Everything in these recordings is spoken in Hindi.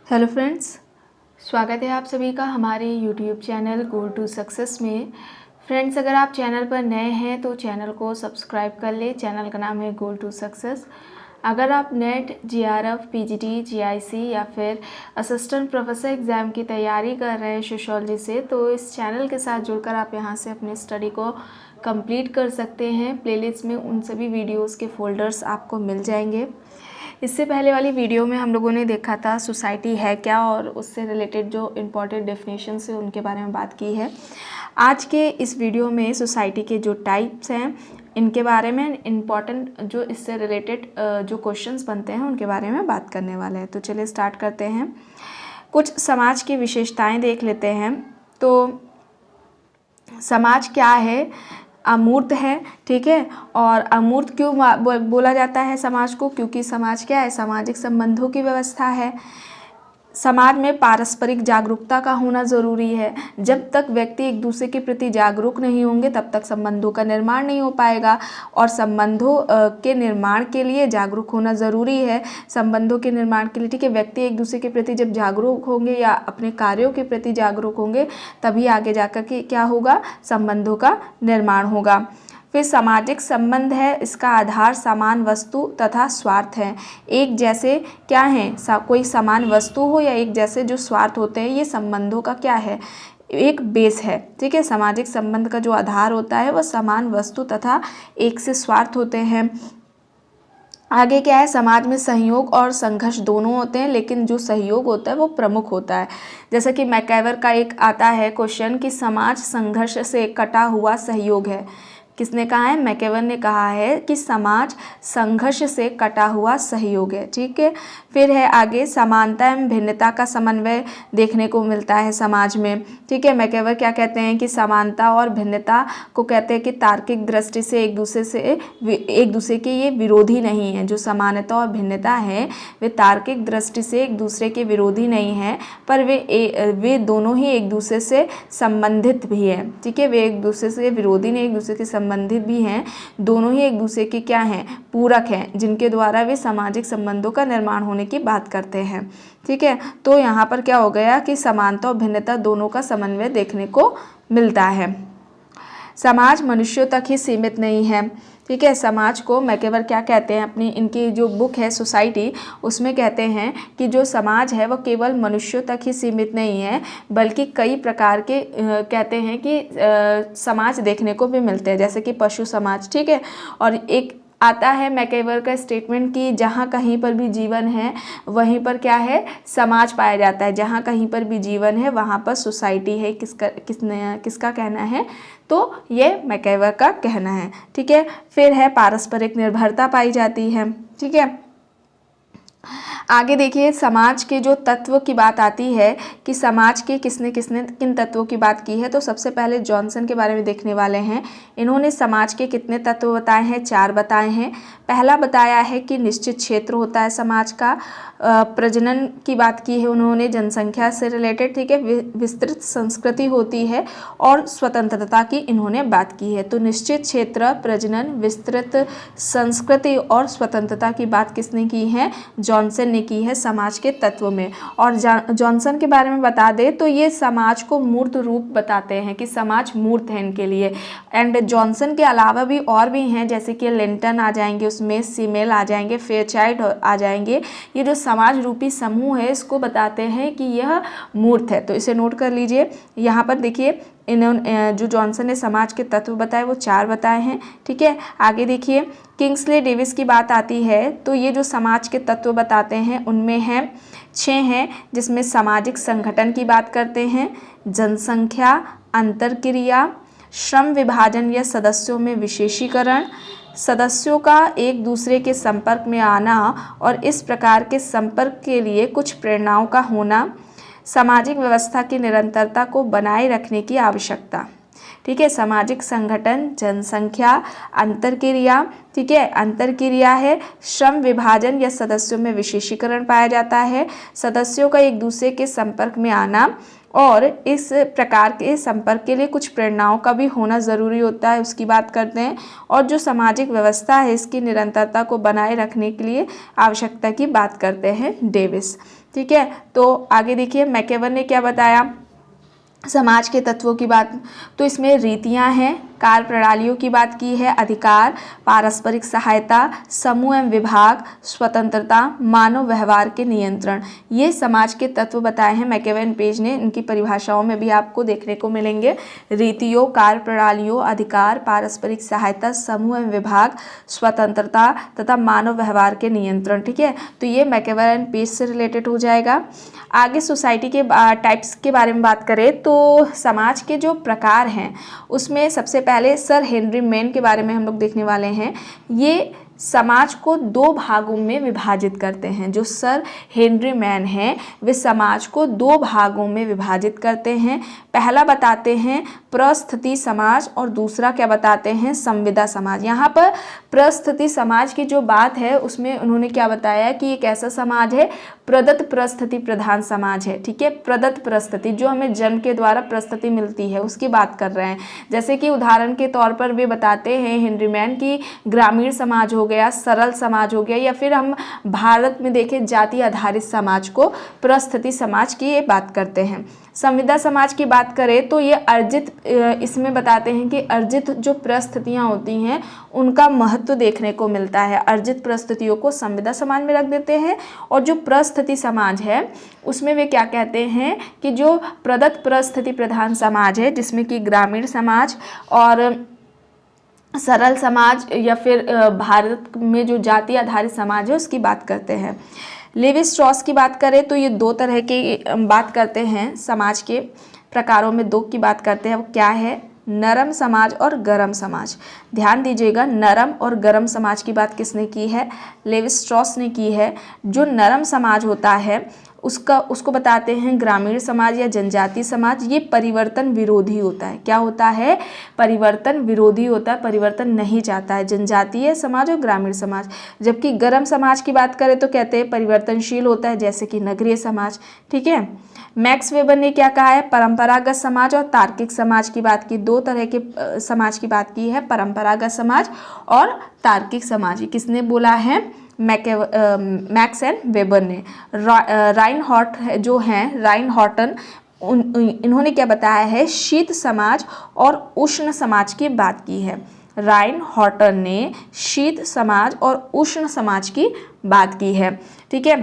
हेलो फ्रेंड्स, स्वागत है आप सभी का हमारे YouTube channel goal to success में। फ्रेंड्स, अगर आप चैनल पर नए हैं तो चैनल को सब्सक्राइब कर ले। चैनल का नाम है गोल टू सक्सेस। अगर आप नेट, जीआरएफ, पीजीटी, जीआईसी या फिर असिस्टेंट प्रोफेसर एग्ज़ाम की तैयारी कर रहे हैं सोशियोलॉजी से, तो इस चैनल के साथ जुड़कर आप यहां से अपने स्टडी को कंप्लीट कर सकते हैं। प्लेलिस्ट में उन सभी वीडियोज़ के फ़ोल्डर्स आपको मिल जाएंगे। इससे पहले वाली वीडियो में हम लोगों ने देखा था सोसाइटी है क्या, और उससे रिलेटेड जो इम्पोर्टेंट डेफिनेशंस है उनके बारे में बात की है। आज के इस वीडियो में सोसाइटी के जो टाइप्स हैं इनके बारे में, इम्पॉर्टेंट जो इससे रिलेटेड जो क्वेश्चंस बनते हैं उनके बारे में बात करने वाले हैं। तो चलिए स्टार्ट करते हैं। कुछ समाज की विशेषताएं देख लेते हैं। तो समाज क्या है? अमूर्त है, ठीक है। और अमूर्त क्यों बोला जाता है समाज को? क्योंकि समाज क्या है? सामाजिक संबंधों की व्यवस्था है। समाज में पारस्परिक जागरूकता का होना ज़रूरी है। जब तक व्यक्ति एक दूसरे के प्रति जागरूक नहीं होंगे तब तक संबंधों का निर्माण नहीं हो पाएगा, और संबंधों के निर्माण के लिए जागरूक होना ज़रूरी है। संबंधों के निर्माण के लिए, ठीक है, व्यक्ति एक दूसरे के प्रति जब जागरूक होंगे या अपने कार्यों के प्रति जागरूक होंगे तभी आगे जाकर के क्या होगा? संबंधों का निर्माण होगा। फिर सामाजिक संबंध है, इसका आधार समान वस्तु तथा स्वार्थ है। एक जैसे क्या है? कोई समान वस्तु हो या एक जैसे जो स्वार्थ होते हैं, ये संबंधों का क्या है? एक बेस है, ठीक है। सामाजिक संबंध का जो आधार होता है वह समान वस्तु तथा एक से स्वार्थ होते हैं। आगे क्या है? समाज में सहयोग और संघर्ष दोनों होते हैं, लेकिन जो सहयोग होता है वो प्रमुख होता है। जैसा कि मैकएवर का एक आता है क्वेश्चन कि समाज संघर्ष से कटा हुआ सहयोग है। किसने कहा है? मैकएवर ने कहा है कि समाज संघर्ष से कटा हुआ सहयोग है, ठीक है। फिर है आगे, समानता एवं भिन्नता का समन्वय देखने को मिलता है समाज में, ठीक है। मैकएवर क्या कहते हैं कि समानता और भिन्नता को कहते हैं कि तार्किक दृष्टि से एक दूसरे के ये विरोधी नहीं है। जो समानता और भिन्नता है वे तार्किक दृष्टि से एक दूसरे के विरोधी नहीं है, पर वे दोनों ही एक दूसरे से संबंधित भी है, ठीक है। वे एक दूसरे से विरोधी नहीं, एक दूसरे के संबंधित भी हैं। दोनों ही एक दूसरे के क्या हैं? पूरक हैं, जिनके द्वारा वे सामाजिक संबंधों का निर्माण होने की बात करते हैं, ठीक है। तो यहाँ पर क्या हो गया कि समानता और भिन्नता दोनों का समन्वय देखने को मिलता है। समाज मनुष्यों तक ही सीमित नहीं है, ठीक है। समाज को मैकएवर क्या कहते हैं? अपनी इनकी जो बुक है सोसाइटी, उसमें कहते हैं कि जो समाज है वह केवल मनुष्यों तक ही सीमित नहीं है, बल्कि कई प्रकार के कहते हैं कि समाज देखने को भी मिलते हैं, जैसे कि पशु समाज, ठीक है। और एक आता है मैकएवर का स्टेटमेंट कि जहाँ कहीं पर भी जीवन है वहीं पर क्या है? समाज पाया जाता है। जहाँ कहीं पर भी जीवन है वहाँ पर सोसाइटी है। किसका कहना है? तो ये मैकएवर का कहना है, ठीक है। फिर है पारस्परिक निर्भरता पाई जाती है, ठीक है। आगे देखिए, समाज के जो तत्व की बात आती है कि समाज के किसने किन तत्वों की बात की है, तो सबसे पहले जॉनसन के बारे में देखने वाले हैं। इन्होंने समाज के कितने तत्व बताए हैं? 4 बताए हैं। पहला बताया है कि निश्चित क्षेत्र होता है समाज का। प्रजनन की बात की है उन्होंने, जनसंख्या से रिलेटेड, ठीक है। विस्तृत संस्कृति होती है और स्वतंत्रता की इन्होंने बात की है। तो निश्चित क्षेत्र, प्रजनन, विस्तृत संस्कृति और स्वतंत्रता की बात किसने की है? जॉनसन ने की है समाज के तत्व में। और जॉनसन के बारे में बता दें तो ये समाज को मूर्त रूप बताते हैं कि समाज मूर्त है इनके लिए। एंड जॉनसन के अलावा भी और भी हैं, जैसे कि लिंटन आ जाएंगे, उसमें सीमेल आ जाएंगे, फेयरचाइल्ड आ जाएंगे। ये जो समाज रूपी समूह है इसको बताते हैं कि यह मूर्त है। तो इसे नोट कर लीजिए। यहाँ पर देखिए, इन्होंने जो जॉनसन ने समाज के तत्व बताए वो 4 बताए हैं, ठीक है। आगे देखिए, किंग्सले डेविस की बात आती है तो ये जो समाज के तत्व बताते हैं उनमें हैं 6 हैं, जिसमें सामाजिक संगठन की बात करते हैं, जनसंख्या, अंतरक्रिया, श्रम विभाजन या सदस्यों में विशेषीकरण, सदस्यों का एक दूसरे के संपर्क में आना और इस प्रकार के संपर्क के लिए कुछ प्रेरणाओं का होना, सामाजिक व्यवस्था की निरंतरता को बनाए रखने की आवश्यकता, ठीक है। सामाजिक संगठन, जनसंख्या, अंतरक्रिया, ठीक है। अंतरक्रिया है, श्रम विभाजन या सदस्यों में विशेषीकरण पाया जाता है, सदस्यों का एक दूसरे के संपर्क में आना और इस प्रकार के संपर्क के लिए कुछ प्रेरणाओं का भी होना ज़रूरी होता है, उसकी बात करते हैं। और जो सामाजिक व्यवस्था है इसकी निरंतरता को बनाए रखने के लिए आवश्यकता की बात करते हैं डेविस। ठीक है। तो आगे देखिए मैकेवन ने क्या बताया समाज के तत्वों की बात, तो इसमें रीतियां हैं, कार्य प्रणालियों की बात की है, अधिकार, पारस्परिक सहायता, समूह एवं विभाग, स्वतंत्रता, मानव व्यवहार के नियंत्रण, ये समाज के तत्व बताए हैं मैकेवन पेज ने। इनकी परिभाषाओं में भी आपको देखने को मिलेंगे, रीतियों, कार्य प्रणालियों, अधिकार, पारस्परिक सहायता, समूह एवं विभाग, स्वतंत्रता तथा मानव व्यवहार के नियंत्रण। ठीक है, तो ये मैकेवन पेज से रिलेटेड हो जाएगा। आगे सोसाइटी के टाइप्स के बारे में बात करें तो समाज के जो प्रकार हैं उसमें सबसे पहले सर हेनरी मैन के बारे में हम लोग देखने वाले हैं। ये समाज को दो भागों में विभाजित करते हैं। जो सर हेनरी मैन हैं वे समाज को दो भागों में विभाजित करते हैं। पहला बताते हैं परिस्थिति समाज और दूसरा क्या बताते हैं संविदा समाज। यहाँ पर परिस्थिति समाज की जो बात है उसमें उन्होंने क्या बताया कि एक ऐसा समाज है प्रदत्त परिस्थिति प्रधान समाज है। ठीक है, प्रदत्त परिस्थिति जो हमें जन्म के द्वारा परिस्थिति मिलती है उसकी बात कर रहे हैं। जैसे कि उदाहरण के तौर पर वे बताते हैं हेनरी मैन की ग्रामीण समाज हो गया, सरल समाज हो गया, या फिर हम भारत में देखें जाति आधारित समाज को परिस्थिति समाज की ये बात करते हैं। संविदा समाज की बात करें तो ये अर्जित, इसमें बताते हैं कि अर्जित जो परिस्थितियाँ होती हैं उनका महत्व देखने को मिलता है। अर्जित परिस्थितियों को संविदा समाज में रख देते हैं और जो परिस्थिति समाज है उसमें वे क्या कहते हैं कि जो प्रदत्त परिस्थिति प्रधान समाज है जिसमें कि ग्रामीण समाज और सरल समाज या फिर भारत में जो जाति आधारित समाज है उसकी बात करते हैं। लेवी स्ट्रॉस की बात करें तो ये दो तरह की बात करते हैं, समाज के प्रकारों में दो की बात करते हैं। वो क्या है, नरम समाज और गरम समाज। ध्यान दीजिएगा, नरम और गरम समाज की बात किसने की है, लेवी स्ट्रॉस ने की है। जो नरम समाज होता है उसको बताते हैं ग्रामीण समाज या जनजातीय समाज। ये परिवर्तन विरोधी होता है। क्या होता है, परिवर्तन विरोधी होता है, परिवर्तन नहीं चाहता है, जनजातीय समाज और ग्रामीण समाज। जबकि गरम समाज की बात करें तो कहते हैं परिवर्तनशील होता है, जैसे कि नगरीय समाज। ठीक है, मैक्स वेबर ने क्या कहा है, परंपरागत समाज और तार्किक समाज की बात की। दो तरह के समाज की बात की है, परंपरागत समाज और तार्किक समाज। किसने बोला है, मैक्स एंड वेबर ने। राइनहॉर्ट जो हैं, राइनहॉर्टन, इन्होंने क्या बताया है, शीत समाज और उष्ण समाज की बात की है। राइनहॉर्टन ने शीत समाज और उष्ण समाज की बात की है। ठीक है,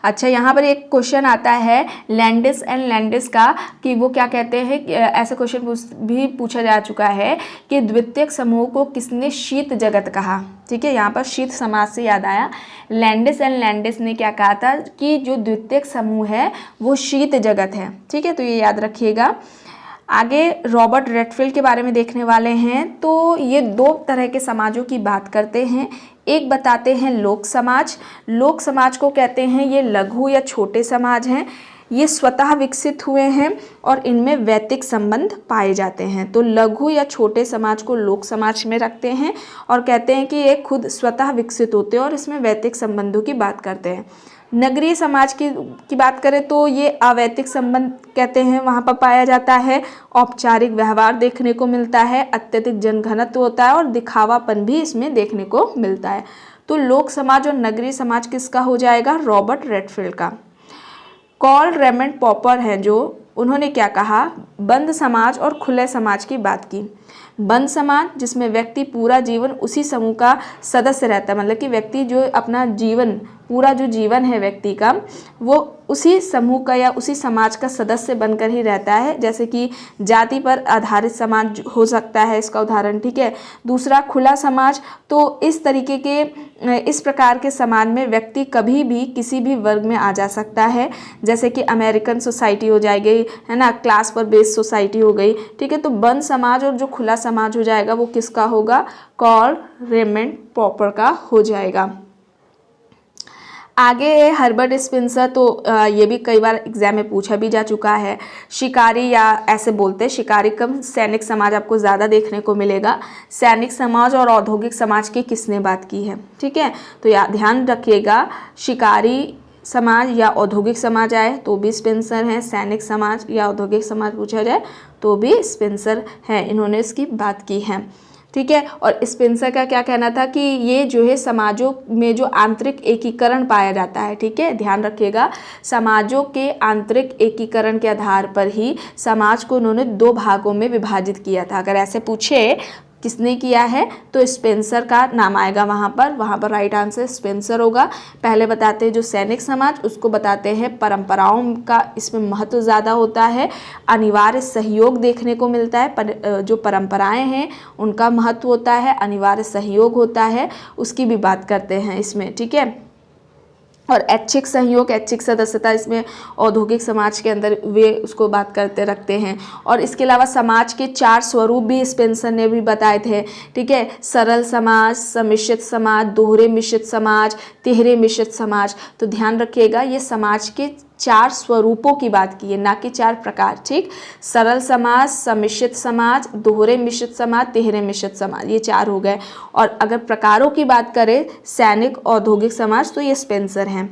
अच्छा यहाँ पर एक क्वेश्चन आता है लैंडिस एंड लैंडिस का कि वो क्या कहते हैं, ऐसा क्वेश्चन भी पूछा जा चुका है कि द्वितीयक समूह को किसने शीत जगत कहा। ठीक है, यहाँ पर शीत समाज से याद आया, लैंडिस एंड लैंडिस ने क्या कहा था कि जो द्वितीयक समूह है वो शीत जगत है। ठीक है, तो ये याद रखिएगा। आगे रॉबर्ट रेडफील्ड के बारे में देखने वाले हैं। तो ये दो तरह के समाजों की बात करते हैं। एक बताते हैं लोक समाज। लोक समाज को कहते हैं ये लघु या छोटे समाज हैं, ये स्वतः विकसित हुए हैं और इनमें वैयक्तिक संबंध पाए जाते हैं। तो लघु या छोटे समाज को लोक समाज में रखते हैं और कहते हैं कि ये खुद स्वतः विकसित होते हैं और इसमें वैयक्तिक संबंधों की बात करते हैं। नगरीय समाज की बात करें तो ये अवैयक्तिक संबंध कहते हैं, वहाँ पर पाया जाता है, औपचारिक व्यवहार देखने को मिलता है, अत्यधिक जनघनत्व होता है और दिखावापन भी इसमें देखने को मिलता है। तो लोक समाज और नगरीय समाज किसका हो जाएगा, रॉबर्ट रेडफील्ड का। कॉल रेमंड पॉपर हैं जो, उन्होंने क्या कहा, बंद समाज और खुले समाज की बात की। बंद समाज जिसमें व्यक्ति पूरा जीवन उसी समूह का सदस्य रहता है, मतलब कि व्यक्ति जो अपना जीवन, पूरा जो जीवन है व्यक्ति का, वो उसी समूह का या उसी समाज का सदस्य बनकर ही रहता है। जैसे कि जाति पर आधारित समाज हो सकता है इसका उदाहरण। ठीक है, दूसरा खुला समाज, तो इस तरीके के, इस प्रकार के समाज में व्यक्ति कभी भी किसी भी वर्ग में आ जा सकता है, जैसे कि अमेरिकन सोसाइटी हो जाएगी, है ना, क्लास पर बेस्ड सोसाइटी हो गई। ठीक है, तो बंद समाज और जो खुला समाज हो जाएगा वो किसका होगा, कॉल रेमंड पॉपर का हो जाएगा। आगे है हर्बर्ट स्पेंसर। तो ये भी कई बार एग्जाम में पूछा भी जा चुका है। शिकारी, या ऐसे बोलते हैं शिकारी कम सैनिक समाज आपको ज़्यादा देखने को मिलेगा। सैनिक समाज और औद्योगिक समाज की किसने बात की है। ठीक है, तो ध्यान रखिएगा, शिकारी समाज या औद्योगिक समाज आए तो भी स्पेंसर हैं, सैनिक समाज या औद्योगिक समाज पूछा जाए तो भी स्पेंसर हैं, इन्होंने इसकी बात की है। ठीक है। और स्पेंसर का क्या कहना था कि ये जो है समाजों में जो आंतरिक एकीकरण पाया जाता है, ठीक है, ध्यान रखिएगा, समाजों के आंतरिक एकीकरण के आधार पर ही समाज को उन्होंने 2 भागों में विभाजित किया था। अगर ऐसे पूछे किसने किया है तो स्पेंसर का नाम आएगा वहाँ पर राइट आंसर स्पेंसर होगा। पहले बताते हैं जो सैनिक समाज, उसको बताते हैं परंपराओं का इसमें महत्व ज़्यादा होता है, अनिवार्य सहयोग देखने को मिलता है, जो परंपराएं हैं उनका महत्व होता है, अनिवार्य सहयोग होता है, उसकी भी बात करते हैं इसमें, ठीक है। और ऐच्छिक सहयोग, ऐच्छिक सदस्यता इसमें औद्योगिक समाज के अंदर वे उसको बात करते रखते हैं। और इसके अलावा समाज के 4 स्वरूप भी स्पेंसर ने भी बताए थे, ठीक है, सरल समाज, सम्मिश्रित समाज, दोहरे मिश्रित समाज, तिहरे मिश्रित समाज। तो ध्यान रखिएगा ये समाज के 4 स्वरूपों की बात की है, ना कि 4 प्रकार, ठीक। सरल समाज, सम्मिश्रित समाज, दोहरे मिश्रित समाज, तिहरे मिश्रित समाज, ये 4 हो गए। और अगर प्रकारों की बात करें सैनिक औद्योगिक समाज तो ये स्पेंसर हैं।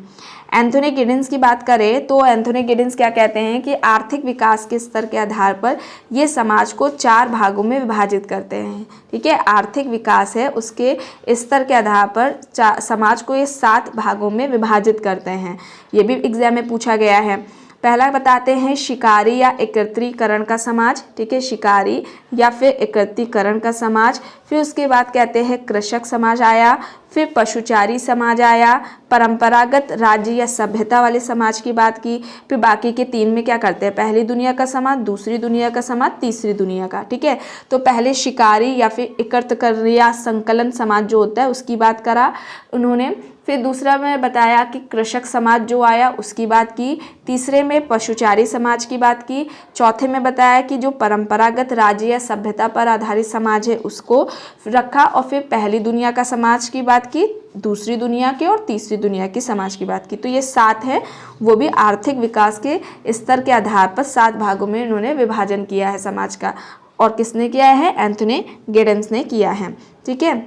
एंथोनी गिडिंस की बात करें तो एंथोनी गिडिंस क्या कहते हैं कि आर्थिक विकास के स्तर के आधार पर ये समाज को 4 भागों में विभाजित करते हैं, ठीक है। आर्थिक विकास है उसके स्तर के आधार पर समाज को ये 7 भागों में विभाजित करते हैं। ये भी एग्जाम में पूछा गया है। पहला बताते हैं शिकारी या एकत्रीकरण का समाज, ठीक है, शिकारी या फिर एकत्रीकरण का समाज। फिर उसके बाद कहते हैं कृषक समाज आया, फिर पशुचारी समाज आया, परंपरागत राज्य या सभ्यता वाले समाज की बात की। फिर बाकी के 3 में क्या करते हैं, पहली दुनिया का समाज, दूसरी दुनिया का समाज, तीसरी दुनिया का, ठीक है। तो पहले शिकारी या फिर एकत्रीकरण या संकलन समाज जो होता है उसकी बात करा उन्होंने। फिर दूसरा में बताया कि कृषक समाज जो आया उसकी बात की, तीसरे में पशुचारी समाज की बात की, चौथे में बताया कि जो परंपरागत राज्य या सभ्यता पर आधारित समाज है उसको रखा, और फिर पहली दुनिया का समाज की बात की, दूसरी दुनिया के और तीसरी दुनिया की समाज की बात की। तो ये 7 है, वो भी आर्थिक विकास के स्तर के आधार पर 7 भागों में इन्होंने विभाजन किया है समाज का। और किसने किया है, एंथोनी गिडिंस ने किया है, ठीक है।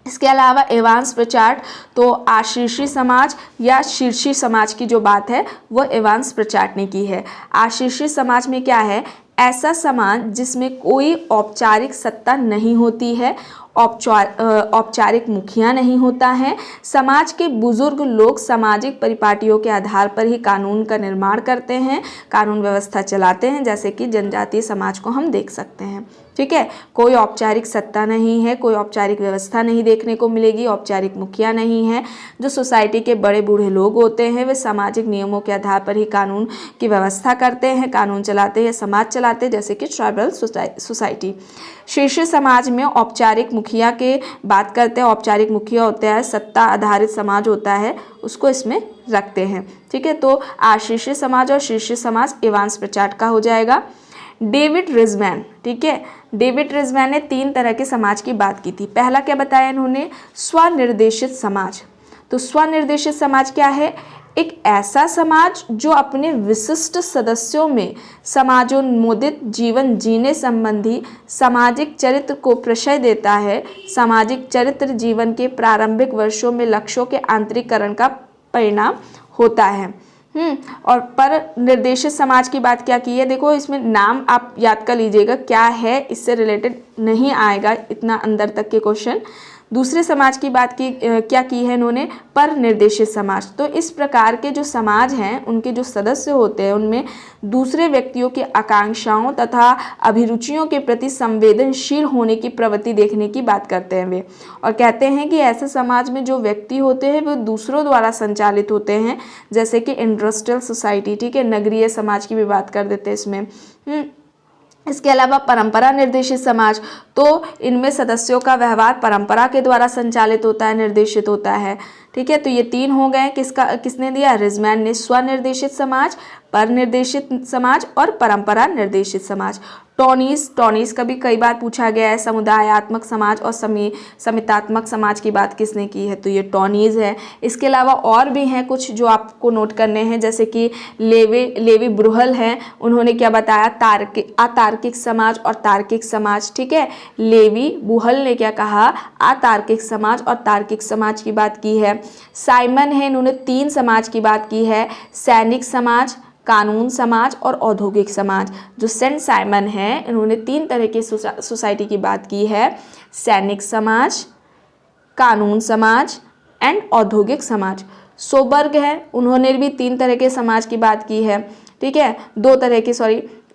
इसके अलावा एवांस प्रचार्ट, तो आशीर्षी समाज या शीर्षी समाज की जो बात है वो एवांस प्रचार्ट ने की है। आशीर्षी समाज में क्या है, ऐसा समाज जिसमें कोई औपचारिक सत्ता नहीं होती है, औपचारिक मुखिया नहीं होता है, समाज के बुजुर्ग लोग सामाजिक परिपाटियों के आधार पर ही कानून का निर्माण करते हैं, कानून व्यवस्था चलाते हैं, जैसे कि जनजातीय समाज को हम देख सकते हैं, ठीक है। कोई औपचारिक सत्ता नहीं है, कोई औपचारिक व्यवस्था नहीं देखने को मिलेगी, औपचारिक मुखिया नहीं है। जो सोसाइटी के बड़े बूढ़े लोग होते हैं वे सामाजिक नियमों के आधार पर ही कानून की व्यवस्था करते हैं, कानून चलाते हैं, समाज चलाते हैं, जैसे कि ट्राइबल सोसाइटी। शीर्ष समाज में औपचारिक मुखिया के बात करते हैं, औपचारिक मुखिया होता है, सत्ता आधारित समाज होता है, उसको इसमें रखते हैं, ठीक है। तो आशीर्ष समाज और शीर्ष समाज एवांस प्रचार्ट का हो जाएगा। डेविड रिजमैन, ठीक है, डेविड रिजमैन ने 3 तरह के समाज की बात की थी। पहला क्या बताया इन्होंने, स्वनिर्देशित समाज। तो स्वनिर्देशित समाज क्या है, एक ऐसा समाज जो अपने विशिष्ट सदस्यों में समाजोन्मोदित जीवन जीने संबंधी सामाजिक चरित्र को प्रश्रय देता है। सामाजिक चरित्र जीवन के प्रारंभिक वर्षों में लक्ष्यों के आंतरिकरण का परिणाम होता है। और पर निर्देशित समाज की बात क्या की है, देखो इसमें नाम आप याद कर लीजिएगा क्या है, इससे रिलेटेड नहीं आएगा इतना अंदर तक के क्वेश्चन। दूसरे समाज की बात की क्या की है इन्होंने, पर निर्देशित समाज। तो इस प्रकार के जो समाज हैं उनके जो सदस्य होते हैं उनमें दूसरे व्यक्तियों की आकांक्षाओं तथा अभिरुचियों के प्रति संवेदनशील होने की प्रवृत्ति देखने की बात करते हैं वे। और कहते हैं कि ऐसे समाज में जो व्यक्ति होते हैं वे दूसरों द्वारा संचालित होते हैं, जैसे कि इंडस्ट्रियल सोसाइटी, ठीक है, नगरीय समाज की भी बात कर देते हैं इसमें। इसके अलावा परंपरा निर्देशित समाज, तो इनमें सदस्यों का व्यवहार परंपरा के द्वारा संचालित होता है, निर्देशित होता है, ठीक है। तो ये 3 हो गए, किसने दिया, रिजमैन ने। स्वनिर्देशित समाज, पर निर्देशित समाज और परंपरा निर्देशित समाज। टॉनीस का भी कई बार पूछा गया है, समुदायात्मक समाज और समितात्मक समाज की बात किसने की है, तो ये टॉनीस है। इसके अलावा और भी हैं कुछ जो आपको नोट करने हैं, जैसे कि लेवी ब्रुहल हैं, उन्होंने क्या बताया, अतार्किक समाज और तार्किक समाज, ठीक है। लेवी बुहल ने क्या कहा, अतार्किक समाज और तार्किक समाज की बात की है। साइमन है, इन्होंने 3 समाज की बात की है, सैनिक समाज, कानून समाज और औद्योगिक समाज। जो सेंट साइमन है, इन्होंने 3 तरह की सोसाइटी की बात की है, सैनिक समाज, कानून समाज एंड औद्योगिक समाज। सोबर्ग है, उन्होंने भी 3 तरह के समाज की बात की है, ठीक है, 2 तरह के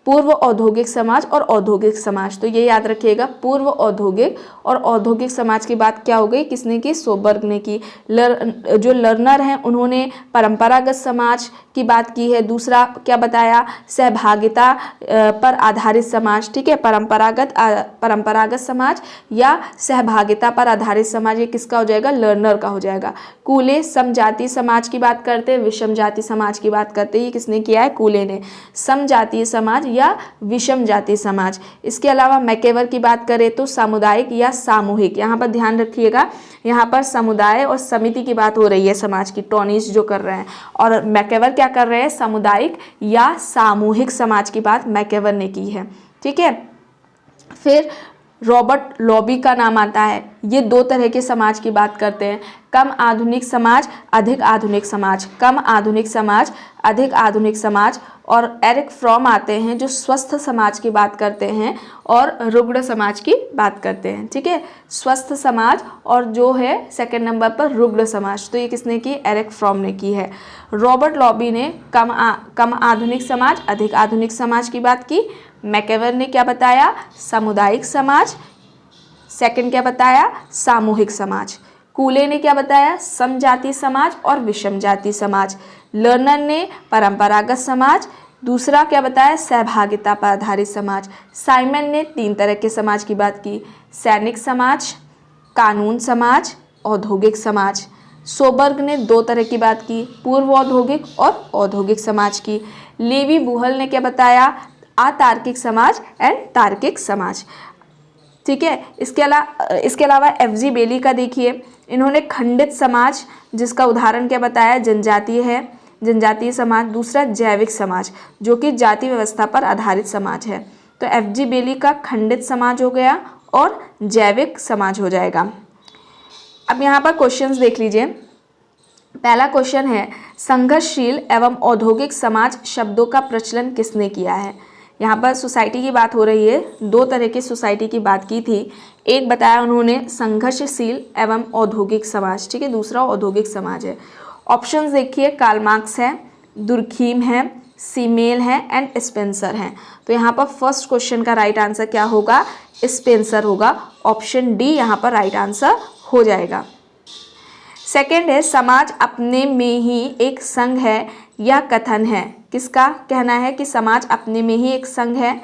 पूर्व औद्योगिक समाज और औद्योगिक समाज। तो ये याद रखिएगा, पूर्व औद्योगिक और औद्योगिक समाज की बात क्या हो गई, किसने की, सोबर्ग ने की। जो लर्नर हैं, उन्होंने परंपरागत समाज की बात की है। दूसरा क्या बताया, सहभागिता पर आधारित समाज, ठीक है, परंपरागत समाज या सहभागिता पर आधारित समाज, ये किसका हो जाएगा, लर्नर का हो जाएगा। कूले समजातीय समाज की बात करते हैं, विषम जाति समाज की बात करते हैं, ये किसने किया है, कूले ने, समजातीय समाज या विषम जाति समाज। इसके अलावा मैकेवर की बात करें तो सामुदायिक या सामूहिक, यहाँ पर ध्यान रखिएगा, यहाँ पर समुदाय और समिति की बात हो रही है समाज की, टॉनिस जो कर रहे हैं, और मैकेवर क्या कर रहे हैं, सामुदायिक या सामूहिक समाज की बात मैकेवर ने की है, ठीक है। फिर रॉबर्ट लॉबी का नाम आता है, ये 2 तरह के समाज की बात करते हैं, कम आधुनिक समाज, अधिक आधुनिक समाज, कम आधुनिक समाज, अधिक आधुनिक समाज। और एरिक फ्रॉम आते हैं, जो स्वस्थ समाज की बात करते हैं और रुग्ण समाज की बात करते हैं, ठीक है, स्वस्थ समाज और जो है सेकंड नंबर पर रुग्ण समाज। तो ये किसने की, एरिक फ्रॉम ने की है। रॉबर्ट लॉबी ने कम आधुनिक समाज, अधिक आधुनिक समाज की बात की। मैकेवर ने क्या बताया, सामुदायिक समाज, सेकंड क्या बताया, सामूहिक समाज। कूले ने क्या बताया, समजाति समाज और विषम जाति समाज। लर्नर ने परंपरागत समाज, दूसरा क्या बताया, सहभागिता पर आधारित समाज। साइमन ने 3 तरह के समाज की बात की, सैनिक समाज, कानून समाज, औद्योगिक समाज। सोबर्ग ने 2 तरह की बात की, पूर्व औद्योगिक और औद्योगिक समाज की। लेवी बुहल ने क्या बताया, अतार्किक समाज एंड तार्किक समाज, ठीक है। इसके अलावा FG बेली का देखिए, इन्होंने खंडित समाज, जिसका उदाहरण क्या बताया, जनजातीय है, जनजातीय समाज। दूसरा जैविक समाज, जो कि जाति व्यवस्था पर आधारित समाज है। तो FG बेली का खंडित समाज हो गया और जैविक समाज हो जाएगा। अब यहाँ पर क्वेश्चंस देख लीजिए। पहला क्वेश्चन है, संघर्षशील एवं औद्योगिक समाज शब्दों का प्रचलन किसने किया है। यहाँ पर सोसाइटी की बात हो रही है, 2 तरह की सोसाइटी की बात की थी। एक बताया उन्होंने संघर्षशील एवं औद्योगिक समाज, ठीक है, दूसरा औद्योगिक समाज है। ऑप्शंस देखिए, कार्ल मार्क्स है, दुर्खीम है, सीमेल है एंड स्पेंसर है। तो यहाँ पर फर्स्ट क्वेश्चन का राइट आंसर क्या होगा, स्पेंसर होगा। ऑप्शन डी यहाँ पर राइट आंसर हो जाएगा। सेकेंड है, समाज अपने में ही एक संघ है या कथन है। किसका कहना है कि समाज अपने में ही एक संघ है।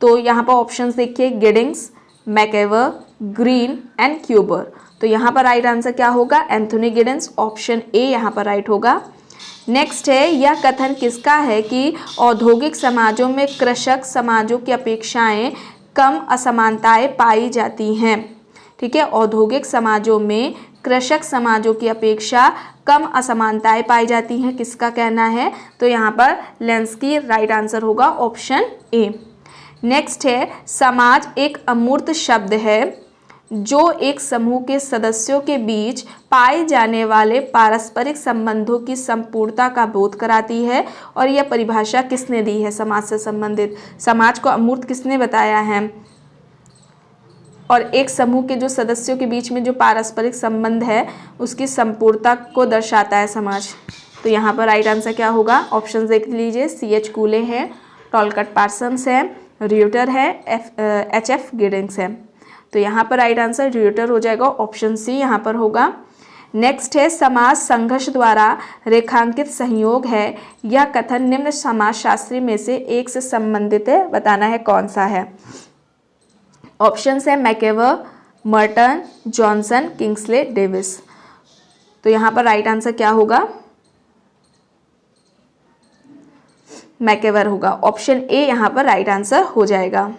तो यहाँ पर ऑप्शंस देखिए, गिडिंग्स, मैकेवर, ग्रीन एंड क्यूबर। तो यहाँ पर राइट आंसर क्या होगा, एंथोनी गिडिंग्स, ऑप्शन ए यहाँ पर राइट होगा। नेक्स्ट है, यह कथन किसका है कि औद्योगिक समाजों में कृषक समाजों की अपेक्षाएं कम असमानताएं पाई जाती हैं, ठीक है, औद्योगिक समाजों में कृषक समाजों की अपेक्षा कम असमानताएं पाई जाती हैं, किसका कहना है। तो यहाँ पर लेंस्की राइट आंसर होगा, ऑप्शन ए। नेक्स्ट है, समाज एक अमूर्त शब्द है जो एक समूह के सदस्यों के बीच पाए जाने वाले पारस्परिक संबंधों की संपूर्णता का बोध कराती है। और यह परिभाषा किसने दी है समाज से संबंधित, समाज को अमूर्त किसने बताया है, और एक समूह के जो सदस्यों के बीच में जो पारस्परिक संबंध है उसकी संपूर्णता को दर्शाता है समाज। तो यहाँ पर राइट आंसर क्या होगा, ऑप्शन देख लीजिए, CH कूले है, टॉलकट पार्सन्स है, र्यूटर है, HF गिडिंग्स है। तो यहाँ पर राइट आंसर र्यूटर हो जाएगा, ऑप्शन सी यहाँ पर होगा। नेक्स्ट है, समाज संघर्ष द्वारा रेखांकित संयोग है। यह कथन निम्न समाजशास्त्री में से एक से संबंधित है, बताना है कौन सा है। ऑप्शंस है मैकेवर, मर्टन, जॉनसन, किंग्सले, डेविस। तो यहाँ पर राइट आंसर क्या होगा, मैकेवर होगा, ऑप्शन ए यहाँ पर राइट आंसर हो जाएगा।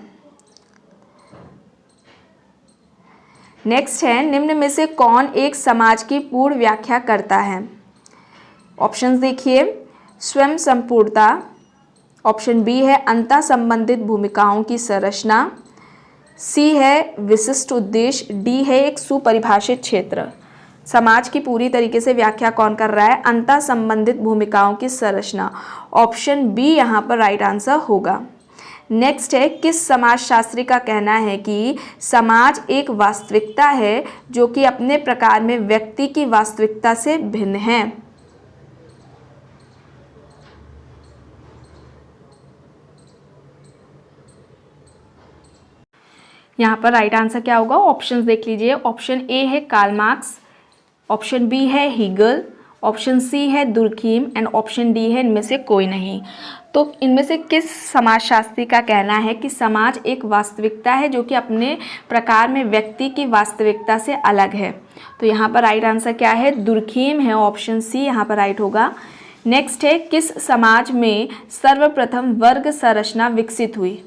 नेक्स्ट है, निम्न में से कौन एक समाज की पूर्ण व्याख्या करता है। ऑप्शंस देखिए, स्वयं संपूर्णता, ऑप्शन बी है अंतः संबंधित भूमिकाओं की संरचना, सी है विशिष्ट उद्देश्य, डी है एक सुपरिभाषित क्षेत्र। समाज की पूरी तरीके से व्याख्या कौन कर रहा है? अंतः संबंधित भूमिकाओं की संरचना। ऑप्शन बी यहाँ पर राइट आंसर होगा। नेक्स्ट है, किस समाजशास्त्री का कहना है कि समाज एक वास्तविकता है जो कि अपने प्रकार में व्यक्ति की वास्तविकता से भिन्न है? यहाँ पर राइट आंसर क्या होगा? ऑप्शंस देख लीजिए। ऑप्शन ए है कार्ल मार्क्स, ऑप्शन बी है हीगल, ऑप्शन सी है दुर्खीम एंड ऑप्शन डी है इनमें से कोई नहीं। तो इनमें से किस समाजशास्त्री का कहना है कि समाज एक वास्तविकता है जो कि अपने प्रकार में व्यक्ति की वास्तविकता से अलग है? तो यहाँ पर राइट आंसर क्या है? दुर्खीम है, ऑप्शन सी यहाँ पर राइट होगा। नेक्स्ट है, किस समाज में सर्वप्रथम वर्ग संरचना विकसित हुई?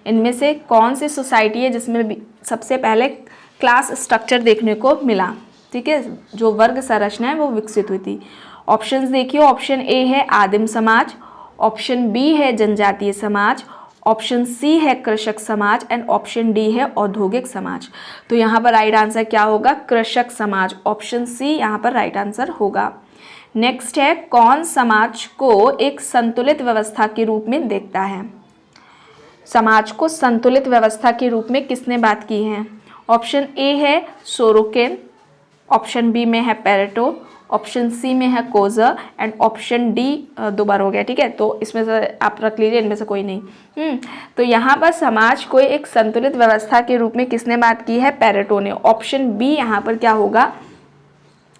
इनमें से कौन सी सोसाइटी है जिसमें सबसे पहले क्लास स्ट्रक्चर देखने को मिला? ठीक है, जो वर्ग संरचना है वो विकसित हुई थी। ऑप्शंस देखिए। ऑप्शन ए है आदिम समाज, ऑप्शन बी है जनजातीय समाज, ऑप्शन सी है कृषक समाज एंड ऑप्शन डी है औद्योगिक समाज। तो यहाँ पर राइट आंसर क्या होगा? कृषक समाज, ऑप्शन सी यहाँ पर राइट आंसर होगा। नेक्स्ट है, कौन समाज को एक संतुलित व्यवस्था के रूप में देखता है? समाज को संतुलित व्यवस्था के रूप में किसने बात की है? ऑप्शन ए है सोरोकिन, ऑप्शन बी में है पेरेटो, ऑप्शन सी में है कोजर एंड ऑप्शन डी दो बार हो गया, ठीक है, तो इसमें से आप रख लीजिए, इनमें से कोई नहीं। तो यहाँ पर समाज को एक संतुलित व्यवस्था के रूप में किसने बात की है? पेरेटो ने। ऑप्शन बी यहाँ पर क्या होगा?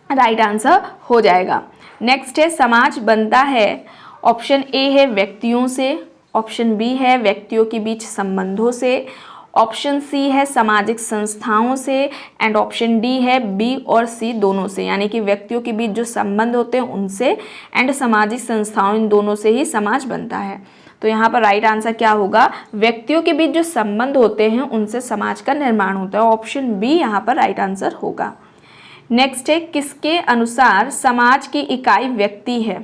राइट आंसर हो जाएगा। नेक्स्ट है, समाज बनता है, ऑप्शन ए है व्यक्तियों से, ऑप्शन बी है व्यक्तियों के बीच संबंधों से, ऑप्शन सी है सामाजिक संस्थाओं से एंड ऑप्शन डी है बी और सी दोनों से, यानी कि व्यक्तियों के बीच जो संबंध होते हैं उनसे एंड सामाजिक संस्थाओं, इन दोनों से ही समाज बनता है। तो यहाँ पर राइट आंसर क्या होगा? व्यक्तियों के बीच जो संबंध होते हैं उनसे समाज का निर्माण होता है। ऑप्शन बी यहाँ पर राइट आंसर होगा। नेक्स्ट है, किसके अनुसार समाज की इकाई व्यक्ति है?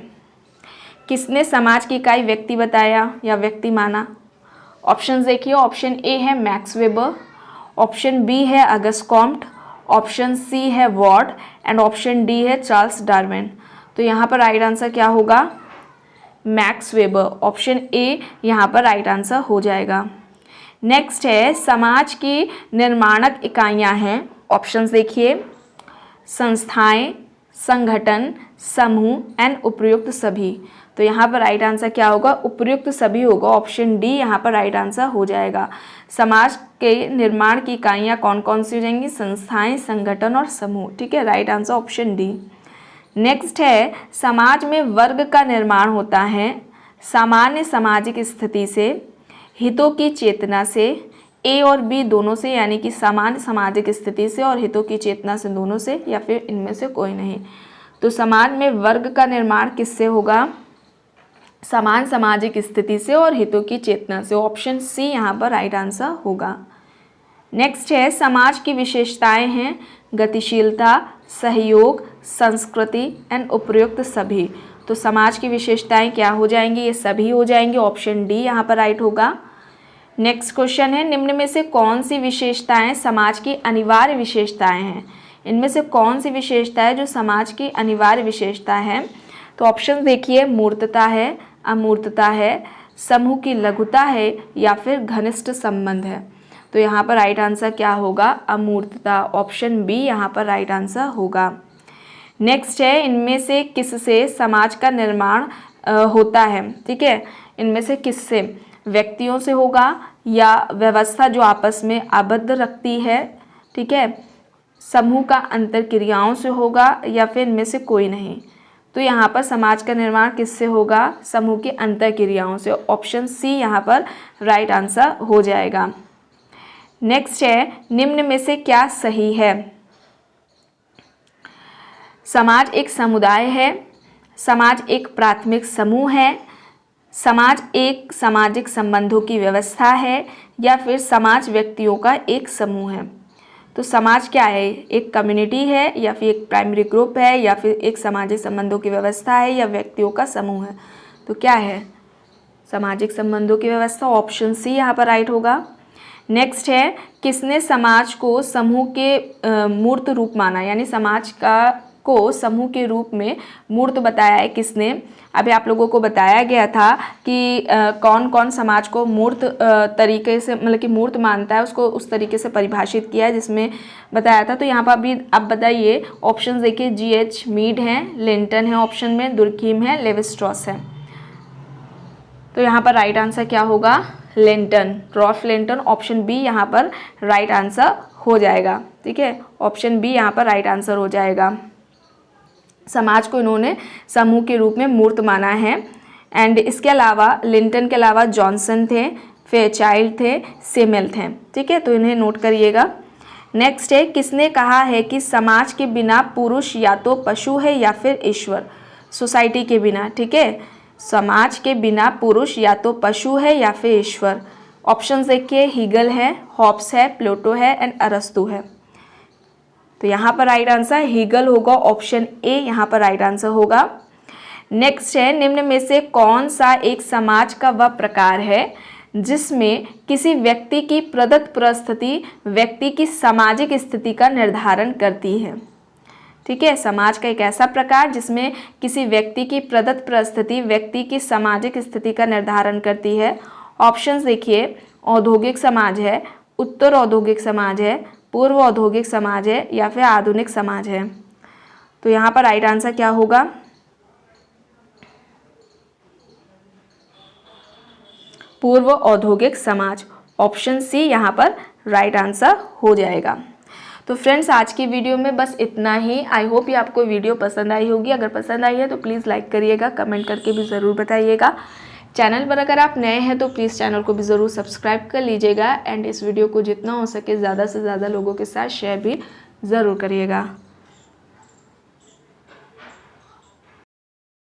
किसने समाज की इकाई व्यक्ति बताया या व्यक्ति माना? ऑप्शंस देखिए। ऑप्शन ए है मैक्स वेबर, ऑप्शन बी है अगस्ट कॉम्ट, ऑप्शन सी है वॉर्ड एंड ऑप्शन डी है चार्ल्स डार्विन। तो यहाँ पर राइट आंसर क्या होगा? मैक्स वेबर, ऑप्शन ए यहाँ पर राइट आंसर हो जाएगा। नेक्स्ट है, समाज की निर्माणक इकाइयाँ हैं। ऑप्शंस देखिए। संस्थाएं, संगठन, समूह एंड उपयुक्त सभी। तो यहाँ पर राइट आंसर क्या होगा? उपयुक्त सभी होगा, ऑप्शन डी यहाँ पर राइट आंसर हो जाएगा। समाज के निर्माण की इकाइयाँ कौन कौन सी हो जाएंगी? संस्थाएं, संगठन और समूह, ठीक है, right answer option D. Next है, समाज में वर्ग का निर्माण होता है सामान्य सामाजिक स्थिति से, हितों की चेतना से, ए और बी दोनों से, यानी कि सामान्य सामाजिक स्थिति से और हितों की चेतना से दोनों से, या फिर इनमें से कोई नहीं। तो समाज में वर्ग का निर्माण किससे होगा? समान सामाजिक स्थिति से और हितों की चेतना से, ऑप्शन सी यहाँ पर राइट आंसर होगा। नेक्स्ट है, समाज की विशेषताएं हैं गतिशीलता, सहयोग, संस्कृति एंड उपयुक्त सभी। तो समाज की विशेषताएं क्या हो जाएंगी? ये सभी हो जाएंगे, ऑप्शन डी यहाँ पर राइट होगा। नेक्स्ट क्वेश्चन है, निम्न में से कौन सी विशेषताएं समाज की अनिवार्य विशेषताएं हैं? इनमें से कौन सी विशेषता है जो समाज की अनिवार्य विशेषता है? तो ऑप्शन देखिए। मूर्तता है, अमूर्तता है, समूह की लघुता है या फिर घनिष्ठ संबंध है। तो यहाँ पर राइट आंसर क्या होगा? अमूर्तता, ऑप्शन बी यहाँ पर राइट आंसर होगा। नेक्स्ट है, इनमें से किससे समाज का निर्माण होता है? ठीक है, इनमें से किससे? व्यक्तियों से होगा या व्यवस्था जो आपस में आबद्ध रखती है, ठीक है, समूह का अंतर क्रियाओं से होगा या फिर इनमें से कोई नहीं। तो यहाँ पर समाज का निर्माण किससे होगा? समूह की अंतर क्रियाओं से, ऑप्शन सी यहाँ पर राइट आंसर हो जाएगा। नेक्स्ट है, निम्न में से क्या सही है? समाज एक समुदाय है, समाज एक प्राथमिक समूह है, समाज एक सामाजिक संबंधों की व्यवस्था है या फिर समाज व्यक्तियों का एक समूह है। तो समाज क्या है? एक कम्युनिटी है या फिर एक प्राइमरी ग्रुप है या फिर एक सामाजिक संबंधों की व्यवस्था है या व्यक्तियों का समूह है? तो क्या है? सामाजिक संबंधों की व्यवस्था, ऑप्शन सी यहाँ पर राइट होगा। नेक्स्ट है, किसने समाज को समूह के मूर्त रूप माना, यानी समाज को समूह के रूप में मूर्त बताया है किसने। अभी आप लोगों को बताया गया था कि कौन कौन समाज को मूर्त तरीके से मतलब कि मूर्त मानता है, उसको उस तरीके से परिभाषित किया है जिसमें बताया था। तो यहाँ पर अभी आप बताइए, ऑप्शन देखिए, G.H. मीड है, लिंटन है ऑप्शन में, दुर्कीम है, लेवी-स्ट्रॉस है। तो यहाँ पर राइट आंसर क्या होगा, Linton, Ralph Linton, option B यहाँ पर राइट आंसर हो जाएगा। ठीक है, ऑप्शन बी यहाँ पर राइट आंसर हो जाएगा। समाज को इन्होंने समूह के रूप में मूर्त माना है। एंड इसके अलावा लिंटन के अलावा जॉनसन थे, फेयरचाइल्ड थे, सेमेल थे। ठीक है, तो इन्हें नोट करिएगा। नेक्स्ट है, किसने कहा है कि समाज के बिना पुरुष या तो पशु है या फिर ईश्वर। सोसाइटी के बिना, ठीक है, समाज के बिना पुरुष या तो पशु है या फिर ईश्वर। ऑप्शंस देखिए, हीगल है, हॉब्स है, प्लेटो है एंड अरस्तु है। तो यहाँ पर राइट आंसर हीगल होगा, ऑप्शन ए यहाँ पर राइट आंसर होगा। नेक्स्ट है, निम्न में से कौन सा एक समाज का वह प्रकार है जिसमें किसी व्यक्ति की प्रदत्त परिस्थिति व्यक्ति की सामाजिक स्थिति का निर्धारण करती है। ठीक है, समाज का एक ऐसा प्रकार जिसमें किसी व्यक्ति की प्रदत्त परिस्थिति व्यक्ति की सामाजिक स्थिति का निर्धारण करती है। ऑप्शंस देखिए, औद्योगिक समाज है, उत्तर औद्योगिक समाज है, पूर्व औद्योगिक समाज है या फिर आधुनिक समाज है। तो यहाँ पर राइट आंसर क्या होगा, पूर्व औद्योगिक समाज, ऑप्शन सी यहाँ पर राइट आंसर हो जाएगा। तो फ्रेंड्स, आज की वीडियो में बस इतना ही। आई होप ये आपको वीडियो पसंद आई होगी। अगर पसंद आई है तो प्लीज़ लाइक करिएगा, कमेंट करके भी ज़रूर बताइएगा। चैनल पर अगर आप नए हैं तो प्लीज़ चैनल को भी ज़रूर सब्सक्राइब कर लीजिएगा। एंड इस वीडियो को जितना हो सके ज़्यादा से ज़्यादा लोगों के साथ शेयर भी ज़रूर करिएगा।